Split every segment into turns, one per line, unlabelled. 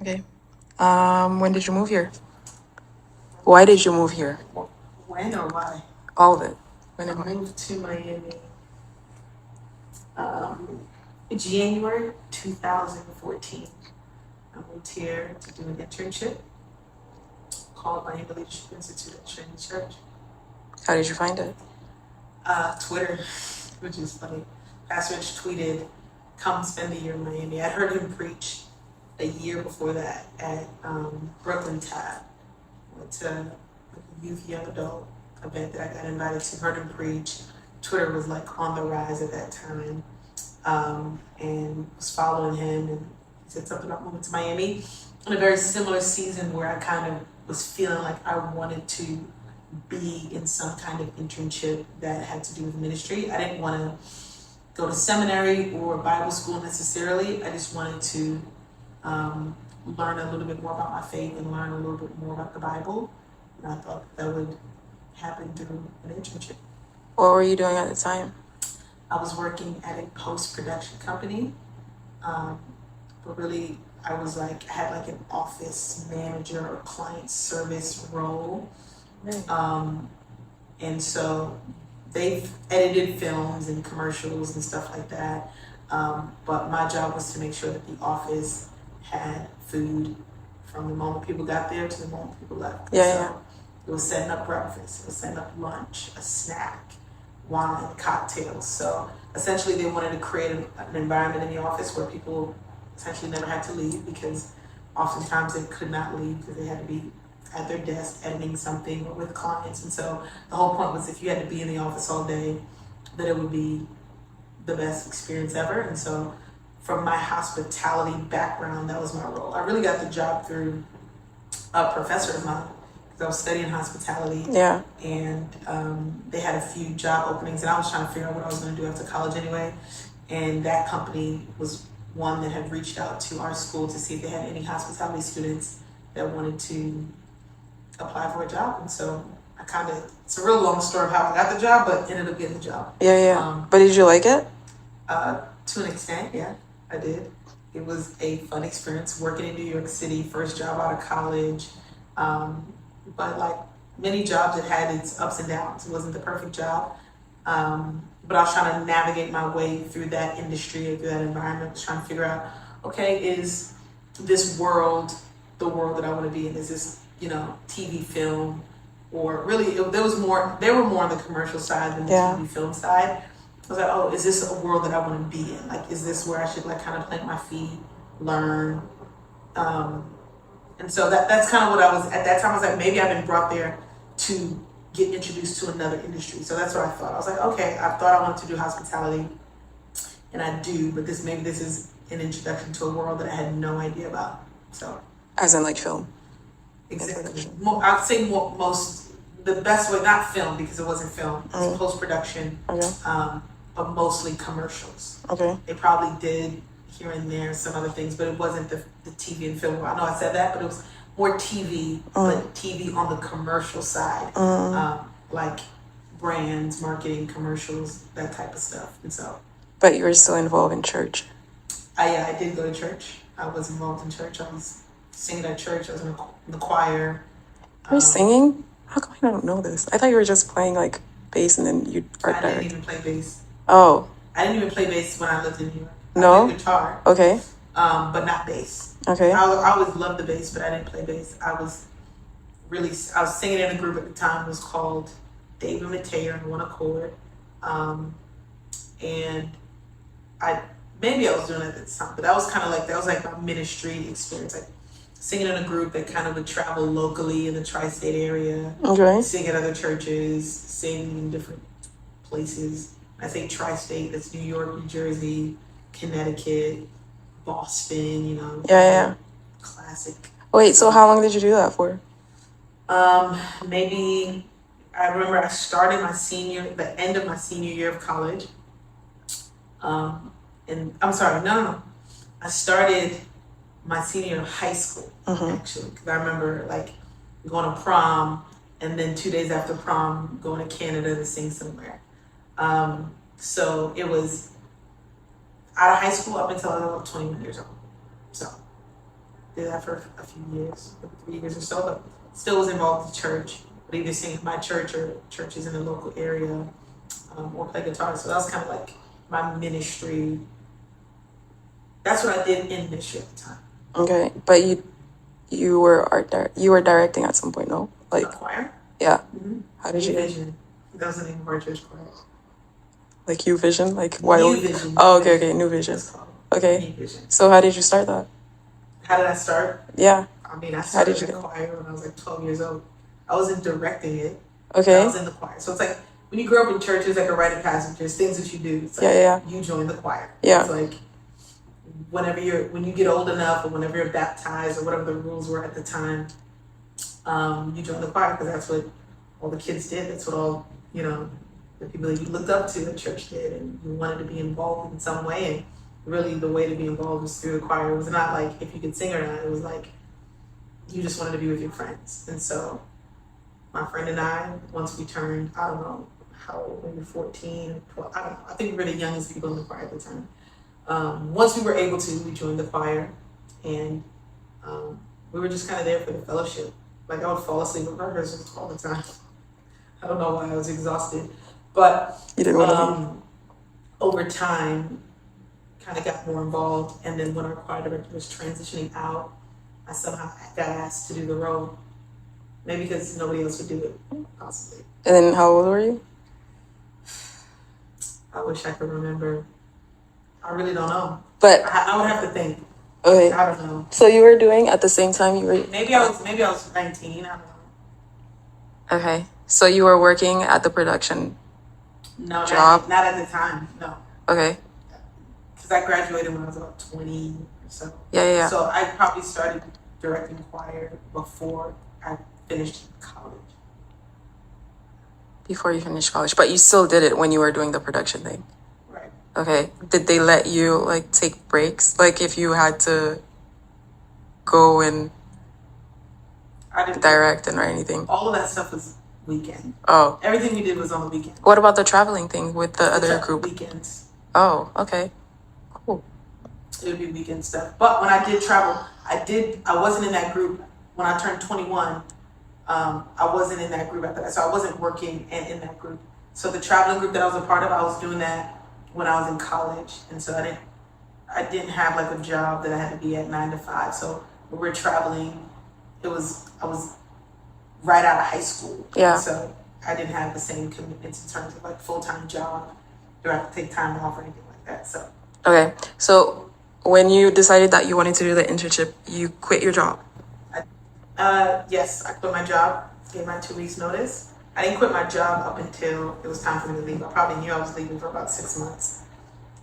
Okay. When did you move here? Why did you move here?
When or why?
All of it. When
I
and why?
moved to Miami um, January 2014. I moved here to do an internship called Miami Leadership Institute at Trinity Church.
How did you find it?
Twitter, which is funny. Pastor Rich tweeted, "Come spend a year in Miami." I'd heard him preach a year before that at Brooklyn Tab. Went to a youth young adult event that I got invited to. Heard him preach. Twitter was like on the rise at that time, and was following him. And he said something about moving to Miami in a very similar season where I kind of was feeling like I wanted to be in some kind of internship that had to do with ministry. I didn't want to go to seminary or Bible school necessarily. I just wanted to learn a little bit more about my faith and learn a little bit more about the Bible. And I thought that would happen through an internship.
What were you doing at the time?
I was working at a post-production company, but really I was like, I had like an office manager or client service role. And so they've edited films and commercials and stuff like that. But my job was to make sure that the office had food from the moment people got there to the moment people left.
Yeah.
It was setting up breakfast, it was setting up lunch, a snack, wine, cocktails. So essentially they wanted to create an environment in the office where people essentially never had to leave, because oftentimes they could not leave because they had to be at their desk editing something or with clients. And so the whole point was, if you had to be in the office all day, that it would be the best experience ever. And so from my hospitality background, that was my role. I really got the job through a professor of mine, because I was studying hospitality.
Yeah.
And they had a few job openings, and I was trying to figure out what I was going to do after college anyway. And that company was one that had reached out to our school to see if they had any hospitality students that wanted to apply for a job. And so I kind of, it's a real long story of how I got the job, but ended up getting the job.
Yeah. But did you like it?
To an extent, yeah, I did. It was a fun experience working in New York City, first job out of college. But like many jobs, it had its ups and downs. It wasn't the perfect job. But I was trying to navigate my way through that industry or through that environment. I was trying to figure out, okay, is this world the world that I want to be in? Is this, TV, film, or really there were more on the commercial side than the TV film side. I was like, oh, is this a world that I want to be in? Like, is this where I should like kind of plant my feet, learn? And so that's kind of what I was at that time. I was like, maybe I've been brought there to get introduced to another industry. So that's what I thought. I was like, okay, I thought I wanted to do hospitality, and I do, but this is an introduction to a world that I had no idea about. So
as in like film.
Exactly. I'd say the best way, not film because it wasn't film, it's post-production, but mostly commercials.
Okay.
They probably did here and there some other things, but it wasn't the TV and film. I know I said that, but it was more TV, but TV on the commercial side, like brands, marketing, commercials, that type of stuff. And so.
But you were still involved in church.
I did go to church. I was involved in church. I was singing at church. I was in the choir.
Were you singing? How come I don't know this? I thought you were just playing like bass and then you art
I didn't even play bass.
Oh.
I didn't even play bass when I lived in New York.
No?
I played guitar.
Okay.
But not bass.
Okay.
I always loved the bass, but I didn't play bass. I was singing in a group at the time. It was called David Mateo and One Accord. And maybe I was doing it at the time, but that was like my ministry experience. Like singing in a group that kind of would travel locally in the tri-state area.
Okay.
Sing at other churches, sing in different places. I say tri-state, that's New York, New Jersey, Connecticut, Boston,
Yeah.
Classic.
Wait, so how long did you do that for?
Maybe, I remember I started the end of my senior year of college. And I'm sorry, no. I started my senior year of high school, actually, because I remember like going to prom, and then 2 days after prom, going to Canada to sing somewhere. So it was out of high school up until I was about 21 years old. So did that for a few years, 3 years or so, but still was involved with church, but either sing at my church or churches in the local area, or play guitar. So that was kind of like my ministry. That's what I did in ministry at the time.
Okay, but you were you were directing at some point, no?
A
Like,
choir?
yeah.
Mm-hmm.
How did
New
you
Vision. That was the name of our church choir.
like you vision? Like why?
New Vision.
Oh, okay, New Vision.
It's called
Okay.
New Vision.
So how did you start that?
How did I start?
Yeah.
I mean, I
How did
started
you
the
get?
choir when I was like 12 years old. I wasn't directing it. I
Okay.
was in the choir. So it's like when you grow up in church, there's like a rite of passage. There's things that you do. It's like
Yeah.
you join the choir.
Yeah.
It's like when you get old enough or whenever you're baptized or whatever the rules were at the time, you join the choir because that's what all the kids did. That's what all, the people that you looked up to at church did, and you wanted to be involved in some way. And really, the way to be involved was through the choir. It was not like if you could sing or not. It was like you just wanted to be with your friends. And so my friend and I, once we turned, I don't know how old, maybe 14, 12, I don't know. I think we were the youngest people in the choir at the time. Once we were able to, we joined the choir, and we were just kind of there for the fellowship. Like I would fall asleep at rehearsals all the time. I don't know why, I was exhausted. But
You didn't want to leave.
over time, kind of got more involved. And then when our choir director was transitioning out, I somehow got asked to do the role. Maybe because nobody else would do it, possibly.
And then how old were you?
I wish I could remember. I really don't know.
But
I would have to think.
okay.
I don't know.
So you were doing at the same time you were.
Maybe I was 19. I don't know.
Okay. So you were working at the production.
No,
job?
not at the time. No,
Okay.
because I graduated when I was about 20 or so.
Yeah.
So I probably started directing choir before I finished college.
Before you finished college, but you still did it when you were doing the production thing.
Right.
Okay. Did they let you like take breaks? Like if you had to go and
I didn't
direct and or anything?
all of that stuff was weekend.
Oh.
Everything we did was on the weekend.
What about the traveling thing with the other group?
Weekends.
Oh, okay. Cool.
It would be weekend stuff. But when I did travel, I wasn't in that group when I turned 21. I wasn't in that group after that. So I wasn't working in that group. So the traveling group that I was a part of, I was doing that when I was in college. And so I didn't have like a job that I had to be at 9 to 5. So when we were traveling, I was right out of high school.
Yeah.
And so I didn't have the same commitments in terms of like full-time job. Do I have to take time off or anything like that? So.
Okay. So when you decided that you wanted to do the internship, you quit your job.
Yes, I quit my job, gave my 2 weeks notice. I didn't quit my job up until it was time for me to leave. I probably knew I was leaving for about 6 months.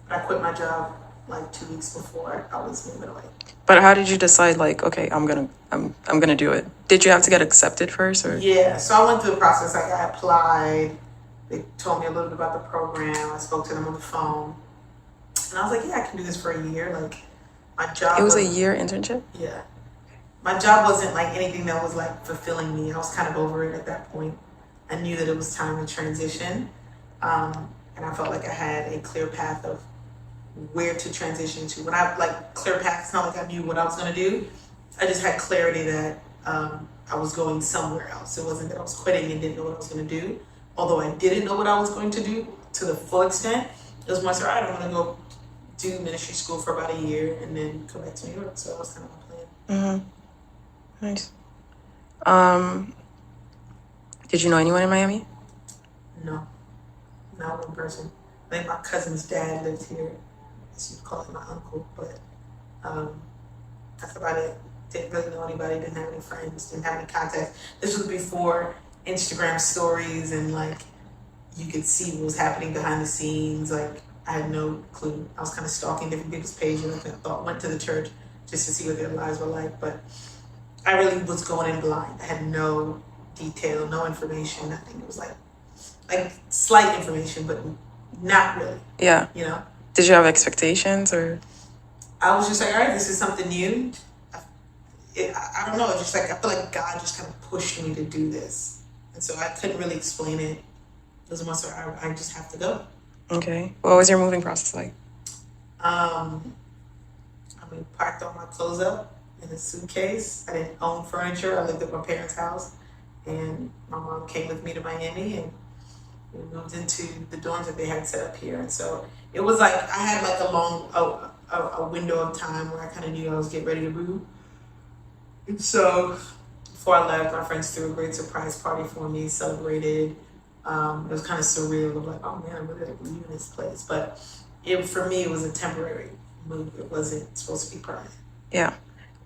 But I quit my job like 2 weeks before I was moving away.
But how did you decide like, okay, I'm gonna do it? Did you have to get accepted first or?
Yeah, so I went through the process. Like I applied, they told me a little bit about the program, I spoke to them on the phone. And I was like, yeah, I can do this for a year. Like my job
It was a year internship?
Yeah. My job wasn't like anything that was like fulfilling me. I was kind of over it at that point. I knew that it was time to transition. And I felt like I had a clear path of where to transition to. When I like clear path, it's not like I knew what I was going to do. I just had clarity that I was going somewhere else. It wasn't that I was quitting and didn't know what I was going to do. Although I didn't know what I was going to do to the full extent, it was more so, I don't want to go do ministry school for about a year and then come back to New York. So that was kind of my plan.
Mm-hmm. Nice. Did you know anyone in Miami?
No, not one person. I think my cousin's dad lived here. I guess you'd call him my uncle, but that's about it. Didn't really know anybody, didn't have any friends, didn't have any contacts. This was before Instagram stories and like you could see what was happening behind the scenes. Like I had no clue. I was kind of stalking different people's pages. I thought went to the church just to see what their lives were like, but I really was going in blind. I had no detail, no information. I think it was like slight information, but not really.
Yeah.
You know?
Did you have expectations or?
I was just like, all right, this is something new. I don't know. It's just like, I feel like God just kind of pushed me to do this. And so I couldn't really explain it. It was more so, I just have to go.
Okay. What was your moving process like?
I packed all my clothes up in a suitcase. I didn't own furniture. I lived at my parents' house, and my mom came with me to Miami, and we moved into the dorms that they had set up here. And so it was like I had like a window of time where I kind of knew I was getting ready to move. And so before I left, my friends threw a great surprise party for me, celebrated. It was kind of surreal of like, oh man, I'm really leaving this place. But for me, it was a temporary move. It wasn't supposed to be permanent.
Yeah.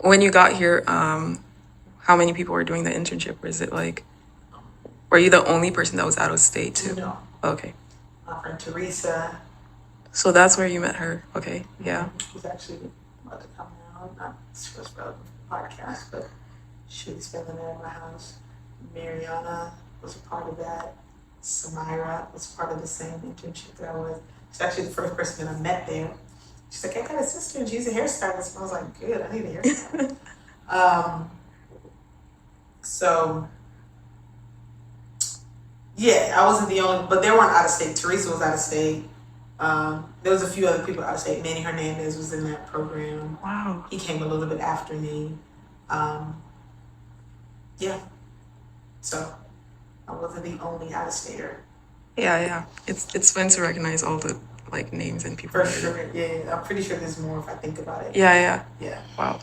When you got here, how many people were doing the internship? Was it like, were you the only person that was out of state too?
No.
Okay.
My friend Teresa.
So that's where you met her. Okay. Yeah.
Who's actually about to come out. Not she was relevant for the podcast, but she was spending there at my house. Mariana was a part of that. Samira was part of the same internship that I was. She's actually the first person that I met there. She's like, I got a sister and she's a hairstylist. And I was like, good, I need a hairstylist. So yeah, I wasn't the only, but they weren't out of state. Teresa was out of state. There was a few other people out of state. Manny Hernandez was in that program.
Wow.
He came a little bit after me. Yeah. So I wasn't the only out of stater.
Yeah. It's fun to recognize all the like names and people.
For sure. Yeah. I'm pretty sure there's more if I think about it.
Yeah. Wow.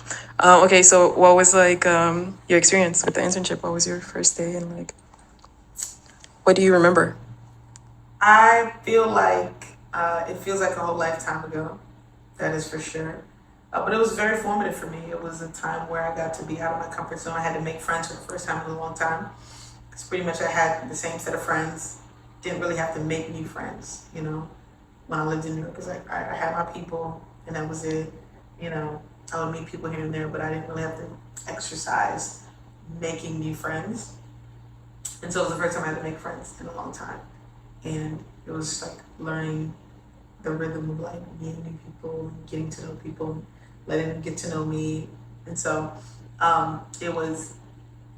Okay, so what was like your experience with the internship? What was your first day and like what do you remember?
I feel like it feels like a whole lifetime ago. That is for sure. But it was very formative for me. It was a time where I got to be out of my comfort zone. I had to make friends for the first time in a long time. Because pretty much I had the same set of friends. Didn't really have to make new friends, you know, when I lived in New York. Because I had my people and that was it. You know, I would meet people here and there, but I didn't really have to exercise making new friends. And so it was the first time I had to make friends in a long time. And it was just like learning the rhythm of like meeting new people, getting to know people, letting them get to know me. And so it was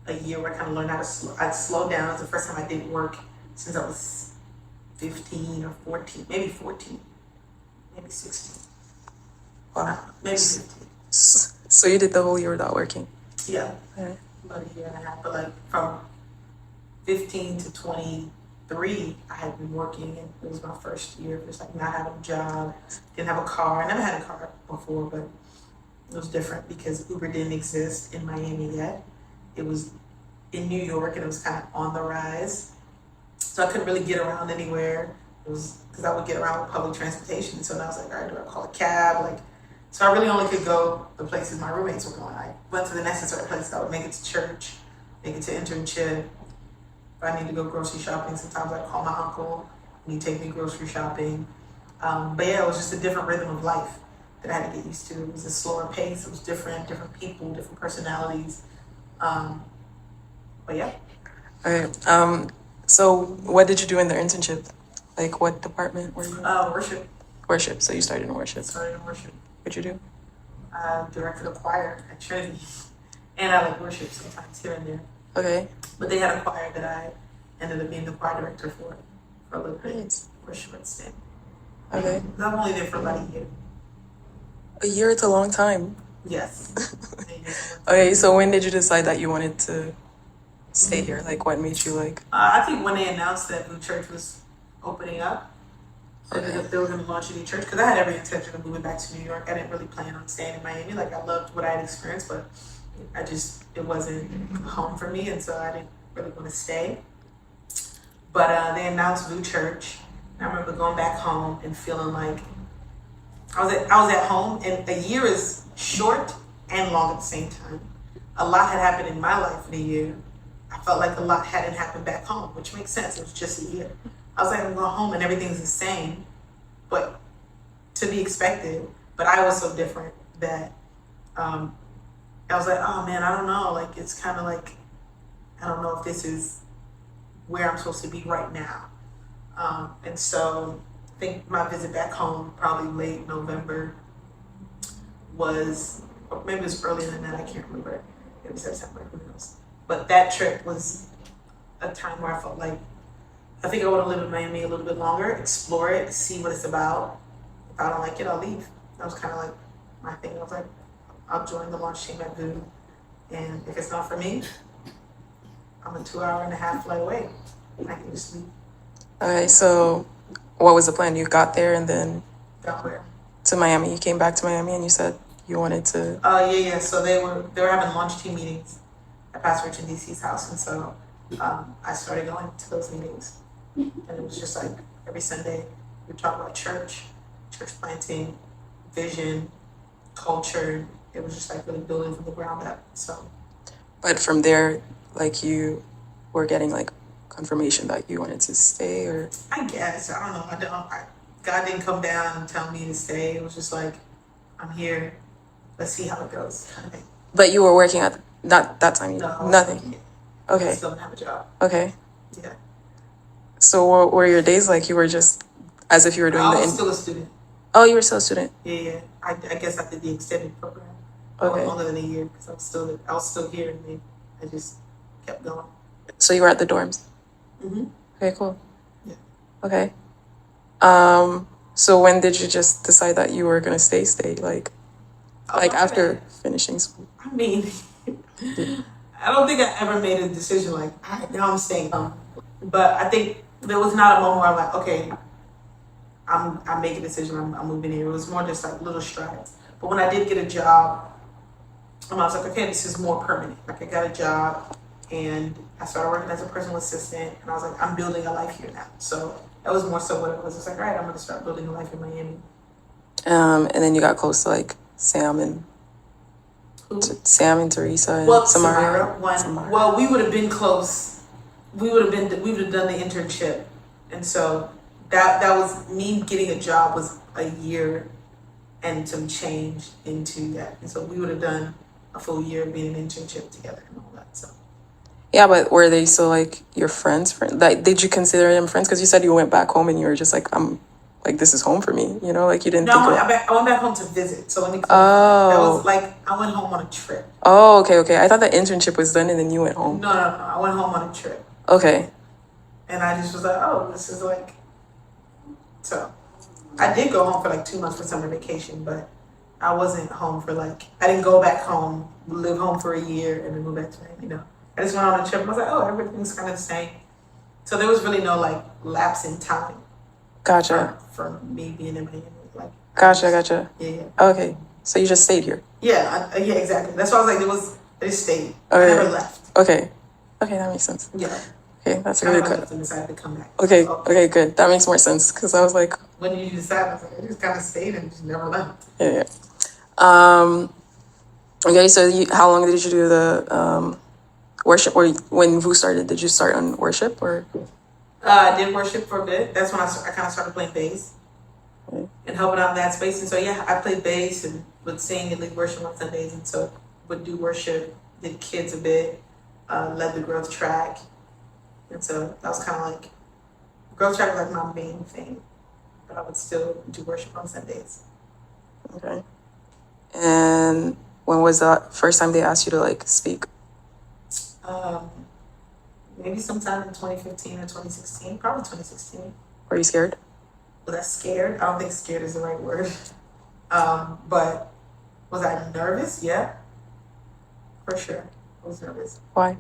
a year where I kind of learned how to I'd slow down. It was the first time I didn't work since I was 15 or 14, maybe 14, maybe 16.
Wow.
Maybe 15.
So you did the whole year without working?
Yeah.
Okay.
About a year and a half. But like from 15 to 23, I had been working, and it was my first year just like not having a job, didn't have a car. I never had a car before, but it was different because Uber didn't exist in Miami yet. It was in New York and it was kind of on the rise. So I couldn't really get around anywhere. It was because I would get around with public transportation. So then I was like, all right, do I call a cab? Like, so I really only could go the places my roommates were going. I went to the necessary places. I would make it to church, make it to internship. If I need to go grocery shopping, sometimes I'd call my uncle and he'd take me grocery shopping. But yeah, it was just a different rhythm of life that I had to get used to. It was a slower pace. It was different people, different personalities. But yeah.
Okay. So what did you do in the internship? Like what department were you in?
Worship.
Worship. So you started in worship.
Started in worship.
What'd you do?
Directed a choir at Trinity. And I like worship sometimes here and there.
Okay.
But they had a choir that I ended up being the choir director for a little bit.
Nice.
For a short stint.
Okay.
I'm only there for about a year.
A year is a long time.
Yes.
Okay, so when did you decide that you wanted to stay here? Like what made you like
I think when they announced that new church was opening up,
Okay.
that they were going to launch a new church, because I had every intention of moving back to New York. I didn't really plan on staying in Miami. Like I loved what I had experienced, but it wasn't home for me, and so I didn't really want to stay. But they announced new church, and I remember going back home and feeling like I was at home, and a year is short and long at the same time. A lot had happened in my life in a year. I felt like a lot hadn't happened back home, which makes sense. It was just a year. I was like, I'm going home and everything's the same, but to be expected. But I was so different that I was like, oh man, I don't know. Like, it's kind of like, I don't know if this is where I'm supposed to be right now. And so I think my visit back home, probably late November, was, or maybe it was earlier than that, I can't remember. It was September, who knows. But that trip was a time where I felt like, I think I want to live in Miami a little bit longer, explore it, see what it's about. If I don't like it, I'll leave. That was kind of like my thing. I was like, I'll join the launch team at VU. And if it's not for me, I'm a 2.5 hour flight away. I can just leave.
Okay, so what was the plan? You got there and then
Got where?
to Miami. You came back to Miami and you said you wanted to.
Yeah. So they were having launch team meetings at Pastor Rich and DC's house, and so I started going to those meetings, and it was just like every Sunday we talk about church planting, vision, culture. It was just like really building from the ground up. So,
But from there, like you were getting like confirmation that you wanted to stay, or
I guess I don't know. God didn't come down and tell me to stay. It was just like, I'm here. Let's see how it goes, kind of thing.
but you were working at that time.
No, I wasn't
Nothing.
working. I
Okay.
still didn't have a job.
Okay.
Yeah.
So what were your days like? You were just as if you were doing
I
the.
was still a student.
Oh, you were still a student.
Yeah. I guess I did the extended program.
Okay.
Longer than a year because I was still here, and then I just kept going.
So you were at the dorms.
Mm-hmm.
Okay, cool.
Yeah.
Okay. So when did you just decide that you were gonna stay? Like after finishing school?
I mean, I don't think I ever made a decision like, all right, now I'm staying home. But I think there was not a moment where I'm like, okay, I'm making a decision, I'm moving here. It was more just like little strides. But when I did get a job, I was like, okay, this is more permanent. Like I got a job and I started working as a personal assistant, and I was like, I'm building a life here now. So that was more so what it was. It's like, all right, I'm gonna start building a life in Miami.
And then you got close to like Sam and Teresa and
Samara.
Samara.
Well, we would have been close. We would have done the internship, and so that was me getting a job was a year and some change into that, and so we would have done a full year being an internship together and all that. So
Yeah, but were they still like your friends? Like, did you consider them friends? Because you said you went back home and you were just like, I'm like, this is home for me. You know, like you didn't
no,
think.
I went back home to visit. So let me.
Oh.
That was like I went home on a trip.
Oh, okay. I thought the internship was done and then you went home.
No. I went home on a trip.
Okay.
And I just was like, oh, this is like. So, I did go home for like 2 months for summer vacation, but I wasn't home for like. I didn't go back home, live home for a year, and then move back to Miami. No, I just went on a trip. And I was like, oh, everything's kind of the same. So there was really no like lapse in time.
Gotcha.
For me being in Miami, like.
Gotcha.
Yeah.
Okay, so you just stayed here.
Yeah, exactly. That's why I was like, I just stayed.
Okay.
I never left.
Okay, that makes sense.
Yeah.
Okay, that's a
I
good
never
cut.
left and decided to come back.
Okay, good. That makes more sense because I was like,
when did you decide? I was like, I just kind of stayed and just never left.
Yeah. Okay, so how long did you do the worship? Or when VU started, did you start on worship or?
I did worship for a bit. That's when I kind of started playing bass and helping out in that space. And so yeah, I played bass and would sing and lead worship on Sundays, and so would do worship. Did kids a bit, led the growth track, and so that was kind of like growth track was like my main thing, but I would still do worship on Sundays.
Okay. And when was that first time they asked you to like speak?
Maybe sometime in 2015 or 2016, probably 2016.
Were you scared?
Was I scared? I don't think scared is the right word. But was I nervous? Yeah, for sure. I was nervous.
Why?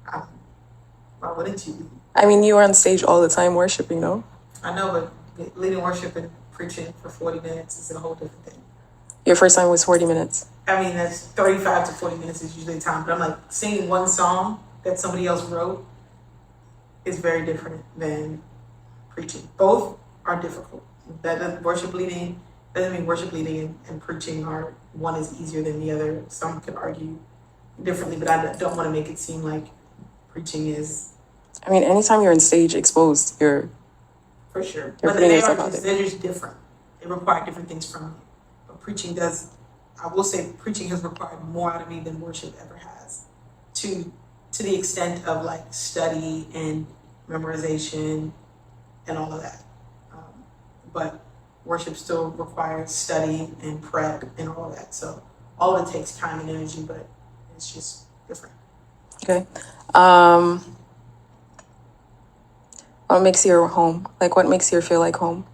Why wouldn't you be?
I mean, you were on stage all the time worshiping, no?
I know, but leading worship and preaching for 40 minutes is a whole different thing.
Your first time was 40 minutes.
I mean, that's 35 to 40 minutes is usually the time. But I'm like, singing one song that somebody else wrote is very different than preaching. Both are difficult. That worship leading doesn't mean worship leading and preaching are one is easier than the other. Some could argue differently, but I don't want to make it seem like preaching is.
I mean, anytime you're on stage exposed, you're.
For sure.
You're
but they're just different. They require different things from me. But preaching does, I will say preaching has required more out of me than worship ever has. To the extent of like study and memorization and all of that. But worship still requires study and prep and all of that. So all of it takes time and energy, but it's just different.
Okay. What makes your home? Like, what makes you feel like home?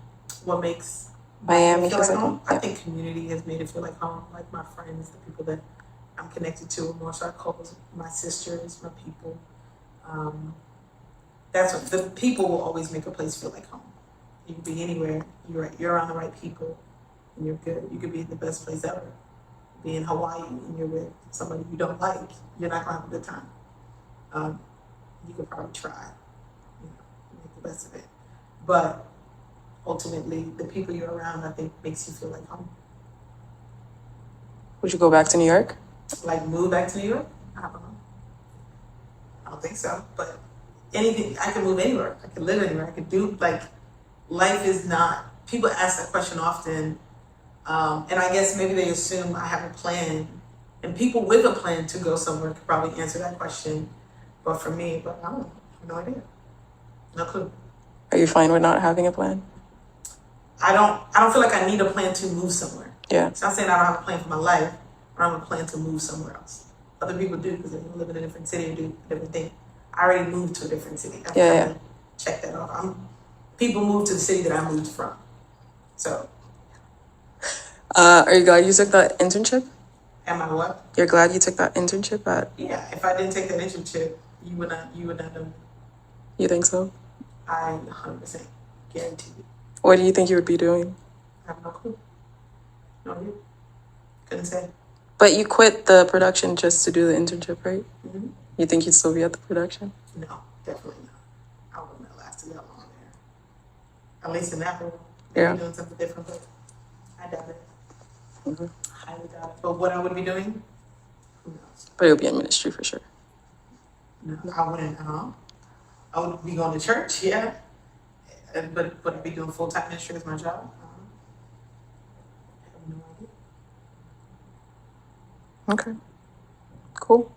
What makes
Miami
feel
feels
like
like home.
home. I
Yeah.
think community has made it feel like home. Like my friends, the people that I'm connected to are more circles. My sisters, my people. Um, that's what the people will always make a place feel like home. You can be anywhere. You're around the right people, and you're good. You could be in the best place ever. Be in Hawaii and you're with somebody you don't like. You're not gonna have a good time. Um, you could probably try, make the best of it. But ultimately, the people you're around, I think, makes you feel like home.
Would you go back to New York?
Like move back to New York? I don't know. I don't think so. But anything, I can move anywhere. I can live anywhere. I can do like life is not. People ask that question often, and I guess maybe they assume I have a plan. And people with a plan to go somewhere could probably answer that question. But for me, I don't know. I have no idea. No clue.
Are you fine with not having a plan?
I don't feel like I need a plan to move somewhere.
Yeah.
It's not saying I don't have a plan for my life, but I don't have a plan to move somewhere else. Other people do because they live in a different city and do a different thing. I already moved to a different city. I've
Yeah,
kind of checked that off. People move to the city that I moved from. So
Are you glad you took that internship?
am I what?
You're glad you took that internship at,
Yeah, if I didn't take that internship, you would not know me.
you think so?
I 100% guarantee you.
What do you think you would be doing?
I have no clue. No idea. Couldn't say.
But you quit the production just to do the internship, right?
Mm-hmm.
You think you'd still be at the production?
No, definitely not. I wouldn't have lasted that long there. At least in that role.
Yeah.
Maybe doing something different, but I doubt it.
Mm-hmm.
Highly doubt it. But what I would be doing, who knows?
But it would be in ministry for sure.
No, I wouldn't. I would be going to church, yeah. But would I be doing full-time ministry as my job? I have no idea.
Okay. Cool.